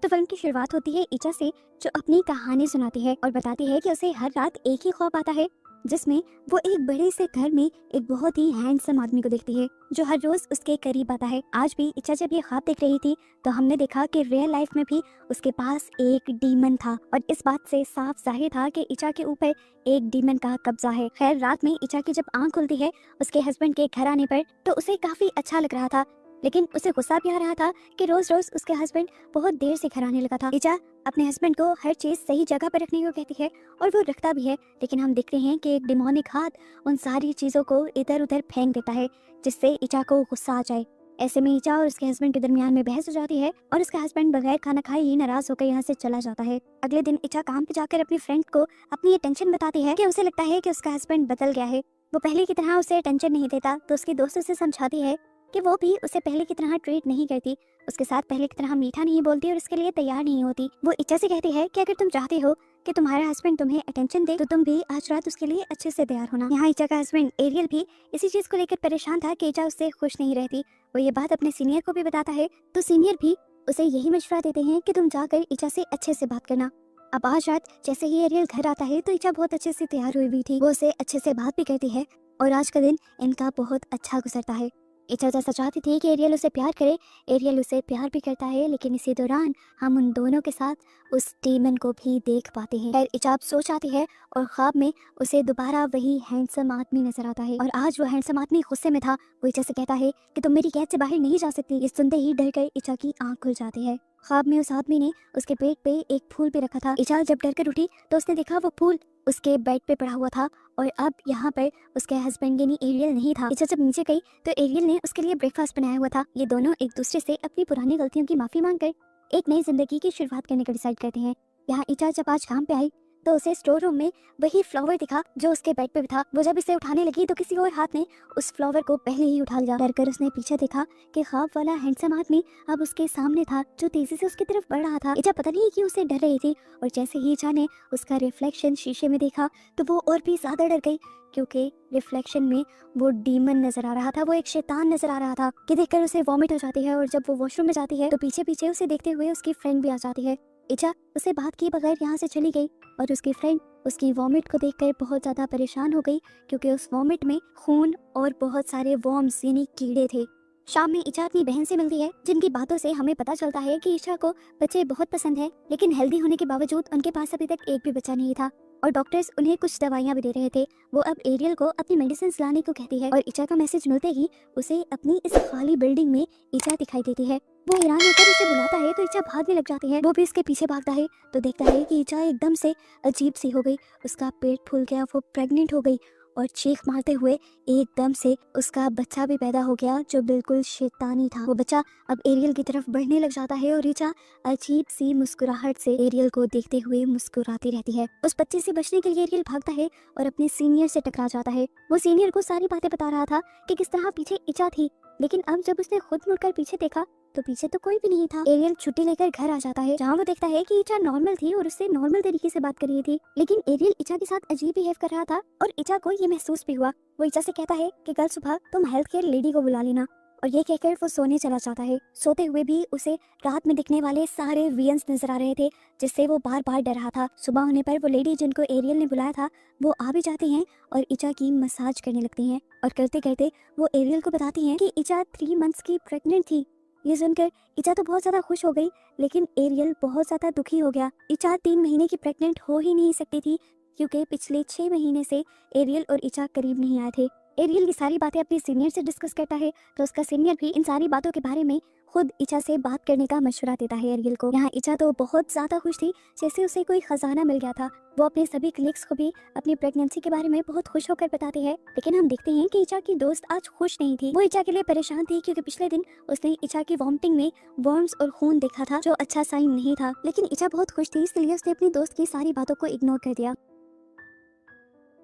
तो फिल्म की शुरुआत होती है इचा से, जो अपनी कहानी सुनाती है और बताती है कि उसे हर रात एक ही ख्वाब आता है, जिसमें वो एक बड़े से घर में एक बहुत ही हैंडसम आदमी को देखती है जो हर रोज उसके करीब आता है। आज भी इचा जब ये ख्वाब देख रही थी तो हमने देखा कि रियल लाइफ में भी उसके पास एक डीमन था और इस बात से साफ जाहिर था कि इचा के ऊपर एक डीमन का कब्जा है। खैर, रात में इचा की जब आंख खुलती है उसके हस्बैंड के घर आने पर, तो उसे काफी अच्छा लग रहा था, लेकिन उसे गुस्सा भी आ रहा था कि रोज रोज उसके हस्बैंड बहुत देर से घर आने लगा था। इचा अपने हस्बैंड को हर चीज सही जगह पर रखने को कहती है और वो रखता भी है, लेकिन हम देखते हैं कि एक डिमोनिक हाथ उन सारी चीजों को इधर उधर फेंक देता है, जिससे इचा को गुस्सा आ जाए। ऐसे में इचा और उसके हस्बैंड के दरमियान में बहस हो जाती है और उसका हस्बैंड बगैर खाना खाए ही नाराज होकर यहाँ से चला जाता है। अगले दिन इचा काम पे जाकर अपनी फ्रेंड को अपनी ये टेंशन बताती है कि उसे लगता है कि उसका हस्बैंड बदल गया है, वो पहले की तरह उसे टेंशन नहीं देता। तो उसके दोस्तों से समझाती है कि वो भी उसे पहले की तरह ट्रीट नहीं करती, उसके साथ पहले की तरह मीठा नहीं बोलती और उसके लिए तैयार नहीं होती। वो इच्छा से कहती है कि अगर तुम चाहते हो कि तुम्हारा हस्बैंड तुम्हें अटेंशन दे तो तुम भी आज रात उसके लिए अच्छे से तैयार होना। यहाँ इच्छा का हस्बैंड एरियल भी इसी चीज को लेकर परेशान था कि इच्छा उससे खुश नहीं रहती। वो ये बात अपने सीनियर को भी बताता है, तो सीनियर भी उसे यही मशवरा देते हैं कि तुम जाकर इच्छा से अच्छे से बात करना। अब आज रात जैसे ही एरियल घर आता है तो इच्छा बहुत अच्छे से तैयार हुई भी थी, वो उसे अच्छे से बात भी करती है और आज का दिन इनका बहुत अच्छा गुजरता है। इच्छा जैसा चाहती थी कि एरियल उसे प्यार करे, एरियल उसे प्यार भी करता है, लेकिन इसी दौरान हम उन दोनों के साथ उस डीमन को भी देख पाते हैं। खैर, इच्छा अब सो जाती है और ख्वाब में उसे दोबारा वही हैंडसम आदमी नजर आता है और आज वो हैंडसम आदमी गुस्से में था। वो इच्छा से कहता है कि तुम मेरी कैद से बाहर नहीं जा सकती। ये सुनते ही डर कर इच्छा की आंख खुल जाती है। ख्वाब में उस आदमी ने उसके पेट पे एक फूल पे रखा था। इच्छा जब डर कर उठी तो उसने देखा वो फूल उसके बेड पे पड़ा हुआ था और अब यहाँ पर उसके हस्बैंड यानी एरियल नहीं था। इच्छा जब नीचे गई तो एरियल ने उसके लिए ब्रेकफास्ट बनाया हुआ था। ये दोनों एक दूसरे से अपनी पुरानी गलतियों की माफी मांगकर एक नई जिंदगी की शुरुआत करने का डिसाइड करते हैं। यहाँ इच्छा जब आज काम पे आई तो उसे स्टोर रूम में वही फ्लावर दिखा जो उसके बेड पे था। वो जब इसे उठाने लगी तो किसी और हाथ ने उस फ्लावर को पहले ही उठा लिया। डरकर उसने पीछे देखा कि ख्वाब वाला हैंडसम आदमी अब उसके सामने था, जो तेजी से उसकी तरफ बढ़ रहा था। इच्छा पता नहीं क्यों उसे डर रही थी और जैसे ही इच्छा ने उसका रिफ्लेक्शन शीशे में देखा तो वो और भी ज्यादा डर गई, क्योंकि रिफ्लेक्शन में वो डीमन नजर आ रहा था, वो एक शैतान नजर आ रहा था कि देखकर उसे वॉमिट हो जाती है। और जब वो वॉशरूम में जाती है तो पीछे पीछे उसे देखते हुए उसकी फ्रेंड भी आ जाती है। इच्छा उसे बात किए बगैर यहाँ से चली गई और उसकी फ्रेंड उसकी वॉमिट को देखकर बहुत ज्यादा परेशान हो गई, क्योंकि उस वॉमिट में खून और बहुत सारे वॉर्म्स यानी कीड़े थे। शाम में इच्छा अपनी बहन से मिलती है, जिनकी बातों से हमें पता चलता है कि इच्छा को बच्चे बहुत पसंद है, लेकिन हेल्दी होने के बावजूद उनके पास अभी तक एक भी बच्चा नहीं था और डॉक्टर्स उन्हें कुछ दवाइयां भी दे रहे थे। वो अब एरियल को अपनी मेडिसिन लाने को कहती है और इच्छा का मैसेज मिलते ही उसे अपनी इस खाली बिल्डिंग में इच्छा दिखाई देती है। वो हैरान होकर उसे बुलाता है तो इच्छा भागने लग जाती है। वो भी इसके पीछे भागता है तो देखता है कि इच्छा एकदम से अजीब सी हो गई, उसका पेट फूल गया, वो प्रेग्नेंट हो गई और चीख मारते हुए एकदम से उसका बच्चा भी पैदा हो गया, जो बिल्कुल शैतानी था। वो बच्चा अब एरियल की तरफ बढ़ने लग जाता है और इच्छा अजीब सी मुस्कुराहट से एरियल को देखते हुए मुस्कुराती रहती है। उस बच्चे से बचने के लिए एरियल भागता है और अपने सीनियर से टकरा जाता है। वो सीनियर को सारी बातें बता रहा था कि किस तरह पीछे इच्छा थी, लेकिन अब जब उसने खुद मुड़कर पीछे देखा तो पीछे तो कोई भी नहीं था। एरियल छुट्टी लेकर घर आ जाता है, जहाँ वो देखता है कि इच्छा नॉर्मल थी और उससे नॉर्मल तरीके से बात कर रही थी, लेकिन एरियल इच्छा के साथ अजीब बिहेव कर रहा था और इच्छा को ये महसूस भी हुआ। वो इच्छा से कहता है कि कल सुबह तुम हेल्थ केयर लेडी को बुला लेना, और ये कहकर वो सोने चला जाता है। सोते हुए भी उसे रात में दिखने वाले सारे वियंस नजर आ रहे थे, जिससे वो बार बार डर रहा था। सुबह होने पर वो लेडी जिनको एरियल ने बुलाया था वो आ भी जाती हैं और इच्छा की मसाज करने लगती हैं और करते करते वो एरियल को बताती हैं कि इच्छा 3 मंथ्स की प्रेग्नेंट थी। ये सुनकर इच्छा तो बहुत ज्यादा खुश हो गई, लेकिन एरियल बहुत ज्यादा दुखी हो गया। इच्छा 3 महीने की प्रेग्नेंट हो ही नहीं सकती थी, क्योंकि पिछले 6 महीने से एरियल और इच्छा करीब नहीं आए थे। एरियल ये सारी बातें अपने सीनियर से डिस्कस करता है तो उसका सीनियर भी इन सारी बातों के बारे में खुद इच्छा से बात करने का मशवरा देता है एरियल को। यहाँ इच्छा तो बहुत ज्यादा खुश थी, जैसे उसे कोई खजाना मिल गया था। वो अपने सभी कलीग्स को भी अपनी प्रेगनेंसी के बारे में बहुत खुश होकर बताती है, लेकिन हम देखते हैं कि इच्छा की दोस्त आज खुश नहीं थी। वो इच्छा के लिए परेशान थी, क्योंकि पिछले दिन उसने इच्छा की वॉमिटिंग में वर्म्स और खून देखा था, जो अच्छा साइन नहीं था। लेकिन इच्छा बहुत खुश थी, इसलिए उसने अपनी दोस्त की सारी बातों को इग्नोर कर दिया।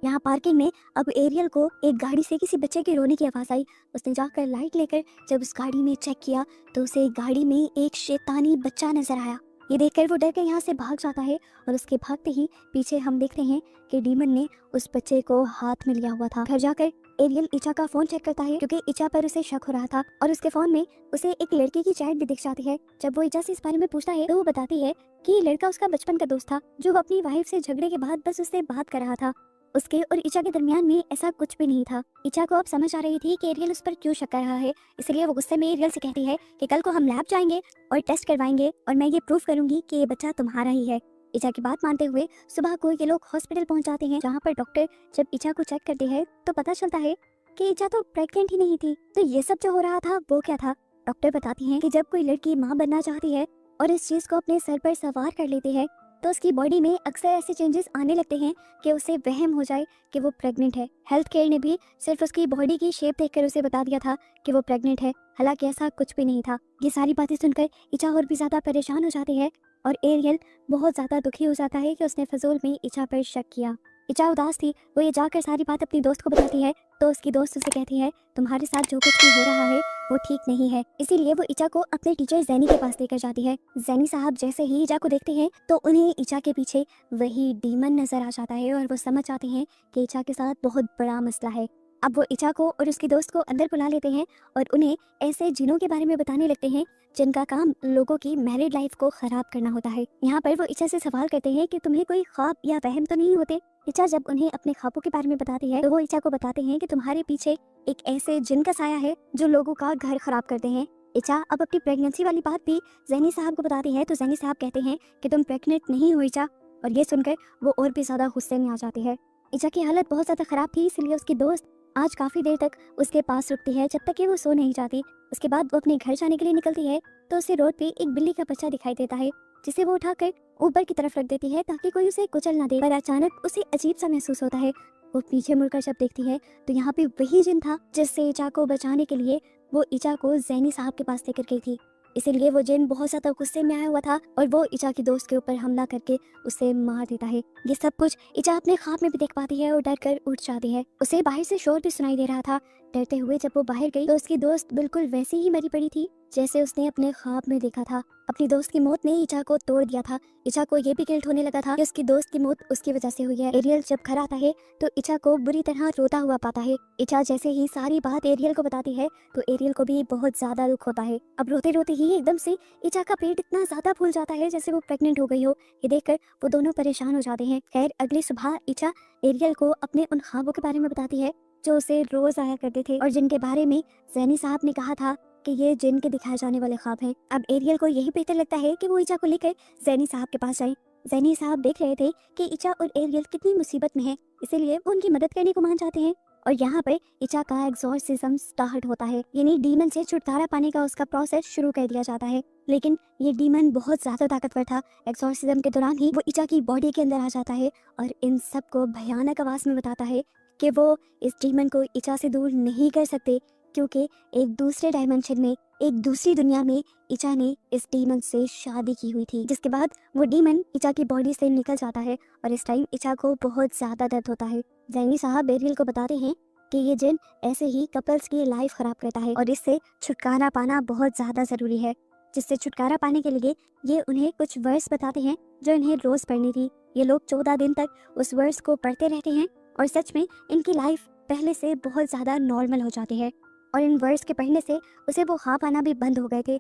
यहाँ पार्किंग में अब एरियल को एक गाड़ी से किसी बच्चे के रोने की आवाज आई। उसने जाकर लाइट लेकर जब उस गाड़ी में चेक किया तो उसे गाड़ी में एक शैतानी बच्चा नजर आया। ये देखकर वो डर के यहाँ से भाग जाता है और उसके भागते ही पीछे हम देखते हैं कि डीमन ने उस बच्चे को हाथ में लिया हुआ था। घर जाकर एरियल इचा का फोन चेक करता है क्योंकि इचा पर उसे शक हो रहा था और उसके फोन में उसे एक लड़के की चैट भी दिख जाती है। जब वो इचा से इस बारे में पूछता है तो वो बताती है कि ये लड़का उसका बचपन का दोस्त था जो वो अपनी वाइफ से झगड़े के बाद बस उससे बात कर रहा था। उसके और इचा के दरमियान में ऐसा कुछ भी नहीं था। इचा को अब समझ आ रही थी कि एरियल उस पर क्यों शक कर रहा है, इसलिए वो गुस्से में एरियल से कहती है कि कल को हम लैब जाएंगे और टेस्ट करवाएंगे और मैं ये प्रूफ करूंगी कि ये बच्चा तुम्हारा ही है। इचा की बात मानते हुए सुबह को ये लोग हॉस्पिटल पहुंच जाते हैं, जहाँ पर डॉक्टर जब इचा को चेक करती है तो पता चलता है कि इचा तो प्रेग्नेंट ही नहीं थी। तो ये सब जो हो रहा था वो क्या था? डॉक्टर बताती हैं कि जब कोई लड़की माँ बनना चाहती है और इस चीज को अपने सर पर सवार कर लेती है तो उसकी बॉडी में अक्सर ऐसे चेंजेस आने लगते हैं कि उसे वहम हो जाए कि वो प्रेग्नेंट है। हेल्थ केयर ने भी सिर्फ उसकी बॉडी की शेप देखकर उसे बता दिया था कि वो प्रेग्नेंट है, हालांकि ऐसा कुछ भी नहीं था। ये सारी बातें सुनकर इचा और भी ज्यादा परेशान हो जाती है और एरियल बहुत ज्यादा दुखी हो जाता है कि उसने फजूल में इचा पर शक किया। इचा उदास थी, वो ये जाकर सारी बात अपनी दोस्त को बताती है तो उसकी दोस्त उसे कहती है तुम्हारे साथ जो कुछ भी हो रहा है वो ठीक नहीं है। इसीलिए वो इचा को अपने टीचर जैनी के पास लेकर जाती है। जैनी साहब जैसे ही इचा को देखते हैं तो उन्हें इचा के पीछे वही डीमन नजर आ जाता है और वो समझ जाते हैं कि इचा के साथ बहुत बड़ा मसला है। अब वो इचा को और उसकी दोस्त को अंदर बुला लेते हैं और उन्हें ऐसे जिनों के बारे में बताने लगते हैं जिनका काम लोगों की मैरिड लाइफ को खराब करना होता है। यहाँ पर वो इचा से सवाल करते हैं कि तुम्हें कोई ख्वाब या वहम तो नहीं होते? इचा जब उन्हें अपने ख्वाबों के बारे में बताती है तो वो इचा को बताते हैं कि तुम्हारे पीछे एक ऐसे जिन का साया है जो लोगों का घर खराब करते हैं। इचा अब अपनी प्रेगनेंसी वाली बात भी जैनी साहब को बताती है तो जैनी साहब कहते हैं कि तुम प्रेग्नेंट नहीं हो इचा, और ये सुनकर वो और भी ज्यादा गुस्से में आ जाती है। इचा की हालत बहुत ज्यादा खराब थी, इसलिए उसकी दोस्त आज काफी देर तक उसके पास रुकती है जब तक कि वो सो नहीं जाती। उसके बाद वो अपने घर जाने के लिए निकलती है तो उसे रोड पे एक बिल्ली का बच्चा दिखाई देता है जिसे वो उठाकर ऊपर की तरफ रख देती है ताकि कोई उसे कुचल ना दे। पर अचानक उसे अजीब सा महसूस होता है। वो पीछे मुड़कर जब देखती है तो यहाँ पे वही जिन था जिससे इचा को बचाने के लिए वो इचा को जैनी साहब के पास लेकर गई थी। इसीलिए वो जिन बहुत ज्यादा गुस्से में आया हुआ था और वो इचा की दोस्त के ऊपर हमला करके उसे मार देता है। ये सब कुछ इचा अपने ख्वाब में भी देख पाती है और डर कर उठ जाती है। उसे बाहर से शोर भी सुनाई दे रहा था। डरते हुए जब वो बाहर गई तो उसकी दोस्त बिल्कुल वैसी ही मरी पड़ी थी जैसे उसने अपने ख्वाब में देखा था। अपनी दोस्त की मौत ने इचा को तोड़ दिया था। इचा को ये भी गिल्ट होने लगा था कि उसकी दोस्त की मौत उसकी वजह से हुई है। एरियल जब घर आता है तो इचा को बुरी तरह रोता हुआ पाता है। इचा जैसे ही सारी बात एरियल को बताती है तो एरियल को भी बहुत ज्यादा दुख होता है। अब रोते रोते ही एकदम से इचा का पेट इतना ज्यादा फूल जाता है जैसे वो प्रेग्नेंट हो गई हो। ये देखकर वो दोनों परेशान हो जाते हैं। खैर अगली सुबह इचा एरियल को अपने उन ख्वाबों के बारे में बताती है जो उसे रोज आया करते थे और जिनके बारे में जैनी साहब ने कहा था कि ये जिन के दिखाए जाने वाले ख्वाब हैं। अब एरियल को यही बेहतर लगता है कि वो इचा को लेकर जैनी साहब के पास जाए। जैनी साहब देख रहे थे कि इचा और एरियल कितनी मुसीबत में है, इसीलिए वो उनकी मदद करने को मान जाते हैं और यहाँ पर इचा का एग्जॉर्सिज्म स्टार्ट होता है, यानी डीमन से छुटकारा पाने का उसका प्रोसेस शुरू कर दिया जाता है। लेकिन ये डीमन बहुत ज्यादा ताकतवर था। एग्जॉर्सिज्म के दौरान ही वो इचा की बॉडी के अंदर आ जाता है और इन सब को भयानक आवाज में बताता है कि वो इस डीमन को इचा से दूर नहीं कर सकते क्योंकि एक दूसरे डायमेंशन में, एक दूसरी दुनिया में इचा ने इस डीमन से शादी की हुई थी। जिसके बाद वो डीमन इचा की बॉडी से निकल जाता है और इस टाइम इचा को बहुत ज्यादा दर्द होता है। जैनी साहब एरियल को बताते हैं कि ये जिन ऐसे ही कपल्स की लाइफ खराब करता है और इससे छुटकारा पाना बहुत ज्यादा जरूरी है। जिससे छुटकारा पाने के लिए ये उन्हें कुछ वर्स बताते हैं जो इन्हें रोज पढ़नी थी। ये लोग 14 दिन तक उस वर्स को पढ़ते रहते हैं और सच में इनकी लाइफ पहले से बहुत ज्यादा नॉर्मल हो जाती है और इन वर्ड्स के पढ़ने से उसे वो ख्वाब आना भी बंद हो गए थे।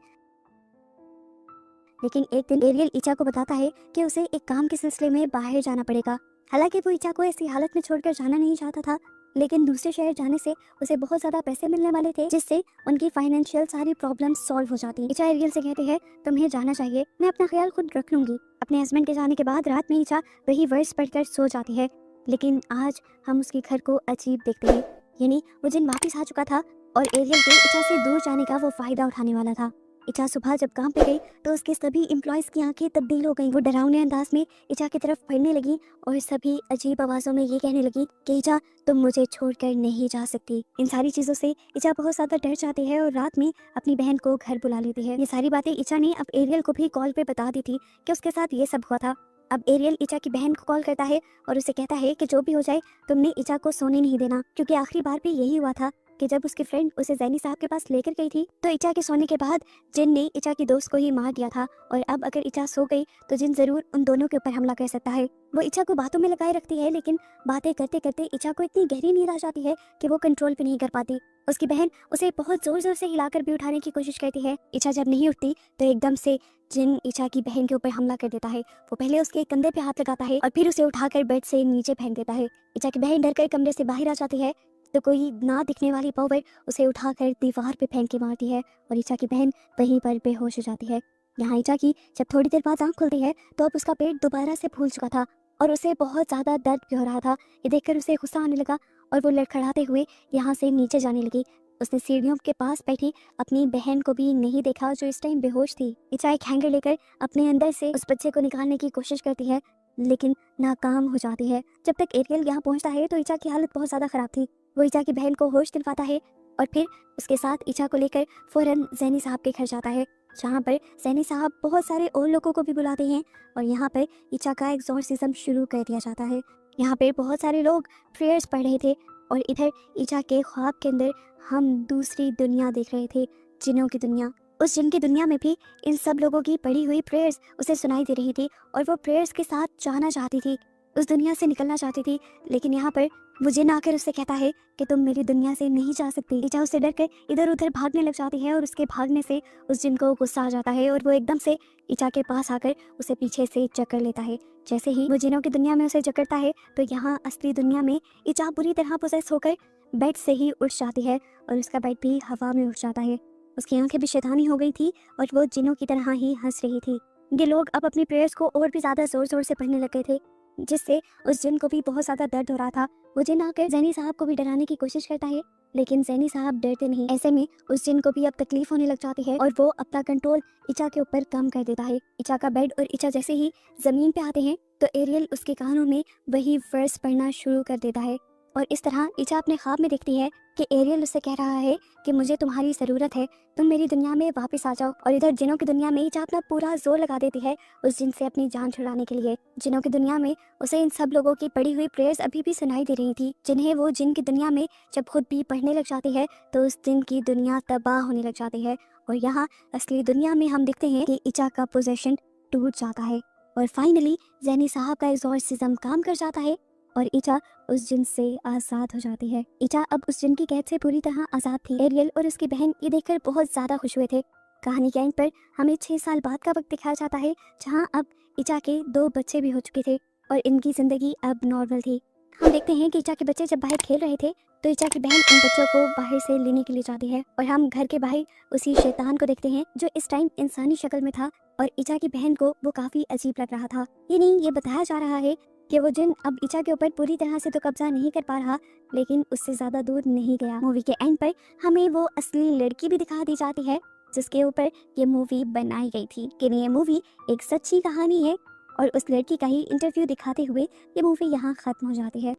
लेकिन एक दिन एरियल इचा को बताता है कि उसे एक काम के सिलसिले में बाहर जाना पड़ेगा। हालांकि वो इचा को ऐसी हालत में छोड़कर जाना नहीं चाहता था, लेकिन दूसरे शहर जाने से उसे बहुत ज्यादा पैसे मिलने वाले थे जिससे उनकी फाइनेंशियल सारी प्रॉब्लम सॉल्व हो जाती। इचा एरियल से कहते हैं तुम्हें जाना चाहिए, मैं अपना ख्याल खुद रख लूंगी। अपने हस्बैंड के जाने के बाद रात में इचा वही वर्ड्स पढ़कर सो जाती है। लेकिन आज हम उसके घर को अजीब देखते हैं, यानी वो जिन वापस आ चुका था और एरियल के इचा से दूर जाने का वो फायदा उठाने वाला था। इचा सुबह जब काम पे गई तो उसके सभी एम्प्लॉयज की आंखें तब्दील हो गईं। वो डरावने अंदाज में इचा की तरफ पढ़ने लगी और सभी अजीब आवाजों में ये कहने लगी कि इचा तुम मुझे छोड़कर नहीं जा सकती। इन सारी चीजों से इचा बहुत ज्यादा डर जाती है और रात में अपनी बहन को घर बुला लेती है। ये सारी बातें इचा ने अब एरियल को भी कॉल पे बता दी थी कि उसके साथ ये सब हुआ था। अब एरियल इचा की बहन को कॉल करता है और उसे कहता है कि जो भी हो जाए तुमने इचा को सोने नहीं देना, क्योंकि आखिरी बार भी यही हुआ था कि जब उसकी फ्रेंड उसे जैनी साहब के पास लेकर गई थी तो इचा के सोने के बाद जिन ने इचा की दोस्त को ही मार दिया था, और अब अगर इचा सो गई तो जिन जरूर उन दोनों के ऊपर हमला कर सकता है। वो इचा को बातों में लगाए रखती है, लेकिन बातें करते करते इचा को इतनी गहरी नींद आ जाती है कि वो कंट्रोल भी नहीं कर पाती। उसकी बहन उसे बहुत जोर जोर से हिलाकर भी उठाने की कोशिश करती है। इचा जब नहीं उठती तो एकदम से जिन इचा की बहन के ऊपर हमला कर देता है। वो पहले उसके कंधे पे हाथ लगाता है और फिर उसे उठाकर बेड से नीचे फेंक देता है। इचा की बहन डरकर कमरे से बाहर आ जाती है तो कोई ना दिखने वाली पावर उसे उठाकर दीवार पे फेंक के मारती है और इचा की बहन वहीं पर बेहोश हो जाती है। यहाँ इचा की जब थोड़ी देर बाद आंख खुलती है तो अब उसका पेट दोबारा से फूल चुका था और उसे बहुत ज़्यादा दर्द भी हो रहा था। ये देखकर उसे गुस्सा आने लगा और वो लड़खड़ाते हुए यहाँ से नीचे जाने लगी। उसने सीढ़ियों के पास बैठी अपनी बहन को भी नहीं देखा जो इस टाइम बेहोश थी। इचा एक हैंगर लेकर अपने अंदर से उस बच्चे को निकालने की कोशिश करती है, लेकिन नाकाम हो जाती है। जब तक एरियल यहाँ पहुँचता है तो इचा की हालत बहुत ज़्यादा ख़राब थी। वो इचा की बहन को होश दिलवाता है और फिर उसके साथ इचा को लेकर फ़ौरन जैनी साहब के घर जाता है, जहाँ पर जैनी साहब बहुत सारे और लोगों को भी बुलाते हैं और यहाँ पर इचा का एक्सॉर्सिज्म शुरू कर दिया जाता है। यहाँ पर बहुत सारे लोग प्रेयर्स पढ़ रहे थे और इधर इचा के ख्वाब के अंदर हम दूसरी दुनिया देख रहे थे, जिनों की दुनिया। उस जिन की दुनिया में भी इन सब लोगों की पढ़ी हुई प्रेयर्स उसे सुनाई दे रही थी और वो प्रेयर्स के साथ जाना चाहती थी, उस दुनिया से निकलना चाहती थी। लेकिन यहाँ पर वो जिन आकर उससे कहता है कि तुम मेरी दुनिया से नहीं जा सकती। इचा उससे डर कर इधर उधर भागने लग जाती है और उसके भागने से उस जिन को गुस्सा आ जाता है और वो एकदम से इचा के पास आकर उसे पीछे से जकड़ लेता है। जैसे ही वो जिनों की दुनिया में उसे जकड़ता है तो यहाँ असली दुनिया में इचा बुरी तरह पोसेस होकर बेड से ही उठ जाती है और उसका बेड भी हवा में उठ जाता है। उसकी आंखें भी शैतानी हो गई थी और वो जिनों की तरह ही हंस रही थी। ये लोग अब अपनी प्रेयर्स को और भी ज़्यादा ज़ोर ज़ोर से पढ़ने लग गए थे, जिससे उस जिन को भी बहुत ज़्यादा दर्द हो रहा था। वो जिन आकर जैनी साहब को भी डराने की कोशिश करता है, लेकिन जैनी साहब डरते नहीं। ऐसे में उस जिन को भी अब तकलीफ होने लग जाती है और वो अपना कंट्रोल इचा के ऊपर कम कर देता है। इचा का बेड और इचा जैसे ही ज़मीन पे आते हैं तो एरियल उसके कानों में वही वर्स पढ़ना शुरू कर देता है और इस तरह इचा अपने ख्वाब में देखती है कि एरियल उससे कह रहा है कि मुझे तुम्हारी ज़रूरत है, तुम मेरी दुनिया में वापस आ जाओ। और इधर जिनों की दुनिया में इचा अपना पूरा जोर लगा देती है उस जिन से अपनी जान छुड़ाने के लिए। जिनों की दुनिया में उसे इन सब लोगों की पढ़ी हुई प्रेयर्स अभी भी सुनाई दे रही थी, जिन्हें वो जिन की दुनिया में जब खुद भी पढ़ने लग जाती है तो उस दिन की दुनिया तबाह होने लग जाती है। और यहाँ असली दुनिया में हम देखते हैं कि इचा का पोजेशन टूट जाता है और फाइनली जैनी साहब का एक्सॉर्सिज्म काम कर जाता है और इचा उस जिन से आज़ाद हो जाती है। इचा अब उस जिन की कैद से पूरी तरह आज़ाद थी। एरियल और उसकी बहन ये देखकर बहुत ज़्यादा खुश हुए थे। कहानी के एंड पर हमें 6 साल बाद का वक्त दिखाया जाता है, जहाँ अब इचा के 2 बच्चे भी हो चुके थे और इनकी ज़िंदगी अब नॉर्मल थी। हम देखते हैं कि इचा के बच्चे जब बाहर खेल रहे थे तो इचा की बहन उन बच्चों को बाहर से लेने के लिए जाती है और हम घर के बाहर उसी शैतान को देखते हैं जो इस टाइम इंसानी शक्ल में था और इचा की बहन को वो काफ़ी अजीब लग रहा था। ये बताया जा रहा है कि वो जिन अब इचा के ऊपर पूरी तरह से तो कब्जा नहीं कर पा रहा, लेकिन उससे ज़्यादा दूर नहीं गया। मूवी के एंड पर हमें वो असली लड़की भी दिखा दी जाती है जिसके ऊपर ये मूवी बनाई गई थी कि ये मूवी एक सच्ची कहानी है और उस लड़की का ही इंटरव्यू दिखाते हुए ये मूवी यहाँ ख़त्म हो जाती है।